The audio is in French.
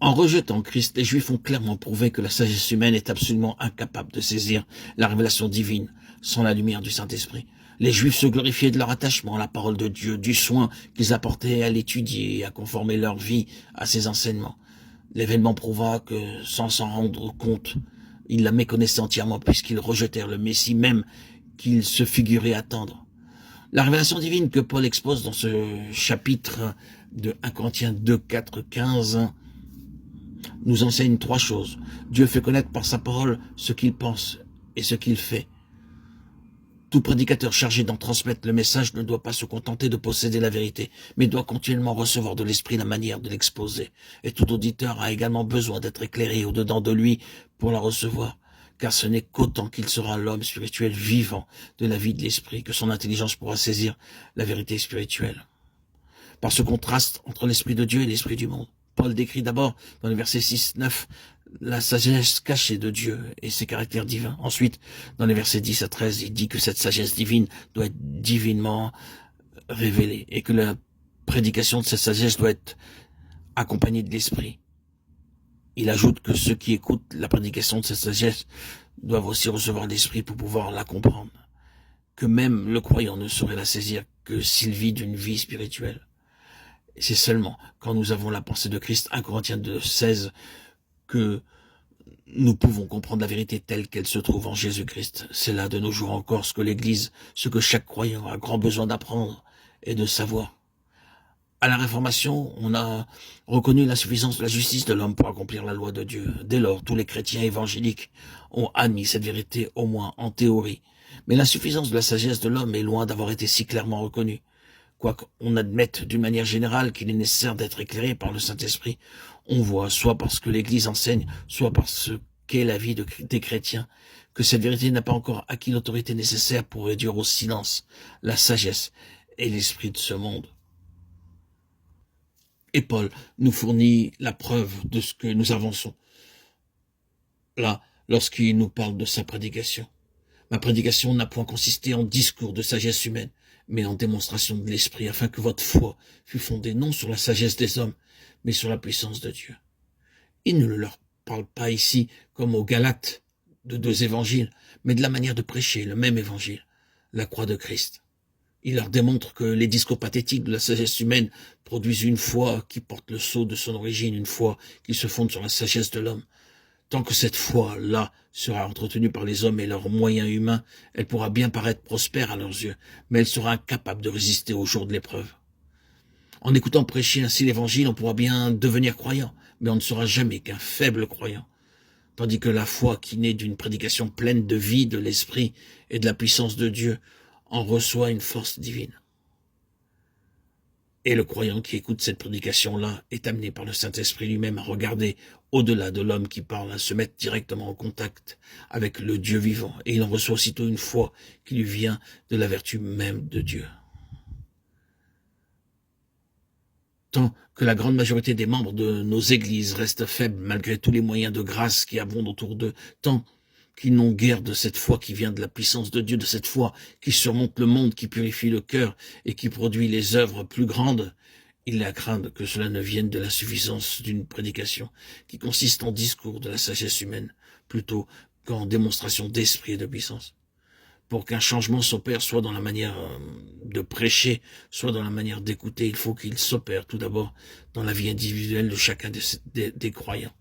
En rejetant Christ, les Juifs ont clairement prouvé que la sagesse humaine est absolument incapable de saisir la révélation divine sans la lumière du Saint-Esprit. Les Juifs se glorifiaient de leur attachement à la parole de Dieu, du soin qu'ils apportaient à l'étudier et à conformer leur vie à ses enseignements. L'événement prouva que, sans s'en rendre compte, ils la méconnaissaient entièrement puisqu'ils rejetèrent le Messie même qu'ils se figuraient attendre. La révélation divine que Paul expose dans ce chapitre de 1 Corinthiens 2, 4, 15 nous enseigne trois choses. Dieu fait connaître par sa parole ce qu'il pense et ce qu'il fait. Tout prédicateur chargé d'en transmettre le message ne doit pas se contenter de posséder la vérité, mais doit continuellement recevoir de l'esprit la manière de l'exposer. Et tout auditeur a également besoin d'être éclairé au-dedans de lui pour la recevoir, car ce n'est qu'autant qu'il sera l'homme spirituel vivant de la vie de l'esprit que son intelligence pourra saisir la vérité spirituelle. Par ce contraste entre l'esprit de Dieu et l'esprit du monde, Paul décrit d'abord dans les versets 6-9 la sagesse cachée de Dieu et ses caractères divins. Ensuite, dans les versets 10 à 13, il dit que cette sagesse divine doit être divinement révélée et que la prédication de cette sagesse doit être accompagnée de l'esprit. Il ajoute que ceux qui écoutent la prédication de cette sagesse doivent aussi recevoir l'esprit pour pouvoir la comprendre. Que même le croyant ne saurait la saisir que s'il vit d'une vie spirituelle. Et c'est seulement quand nous avons la pensée de Christ, 1 Corinthiens 2, 16, que nous pouvons comprendre la vérité telle qu'elle se trouve en Jésus-Christ. C'est là de nos jours encore ce que l'Église, ce que chaque croyant a grand besoin d'apprendre et de savoir. À la Réformation, on a reconnu l'insuffisance de la justice de l'homme pour accomplir la loi de Dieu. Dès lors, tous les chrétiens évangéliques ont admis cette vérité, au moins en théorie. Mais l'insuffisance de la sagesse de l'homme est loin d'avoir été si clairement reconnue. Quoiqu'on admette d'une manière générale qu'il est nécessaire d'être éclairé par le Saint-Esprit, on voit, soit parce que l'Église enseigne, soit parce qu'est la vie des chrétiens, que cette vérité n'a pas encore acquis l'autorité nécessaire pour réduire au silence la sagesse et l'esprit de ce monde. Et Paul nous fournit la preuve de ce que nous avançons là, lorsqu'il nous parle de sa prédication. Ma prédication n'a point consisté en discours de sagesse humaine, mais en démonstration de l'esprit, afin que votre foi fût fondée non sur la sagesse des hommes, mais sur la puissance de Dieu. Il ne leur parle pas ici, comme aux Galates, de deux évangiles, mais de la manière de prêcher le même évangile, la croix de Christ. Il leur démontre que les discours pathétiques de la sagesse humaine produisent une foi qui porte le sceau de son origine, une foi qui se fonde sur la sagesse de l'homme. Tant que cette foi-là sera entretenue par les hommes et leurs moyens humains, elle pourra bien paraître prospère à leurs yeux, mais elle sera incapable de résister au jour de l'épreuve. En écoutant prêcher ainsi l'évangile, on pourra bien devenir croyant, mais on ne sera jamais qu'un faible croyant. Tandis que la foi qui naît d'une prédication pleine de vie, de l'esprit et de la puissance de Dieu en reçoit une force divine. Et le croyant qui écoute cette prédication-là est amené par le Saint-Esprit lui-même à regarder au-delà de l'homme qui parle, à se mettre directement en contact avec le Dieu vivant. Et il en reçoit aussitôt une foi qui lui vient de la vertu même de Dieu. Tant que la grande majorité des membres de nos églises restent faibles malgré tous les moyens de grâce qui abondent autour d'eux, tant qu'ils n'ont guère de cette foi qui vient de la puissance de Dieu, de cette foi qui surmonte le monde, qui purifie le cœur et qui produit les œuvres plus grandes, il est à craindre que cela ne vienne de l'insuffisance d'une prédication qui consiste en discours de la sagesse humaine, plutôt qu'en démonstration d'esprit et de puissance. Pour qu'un changement s'opère, soit dans la manière de prêcher, soit dans la manière d'écouter, il faut qu'il s'opère tout d'abord dans la vie individuelle de chacun des croyants.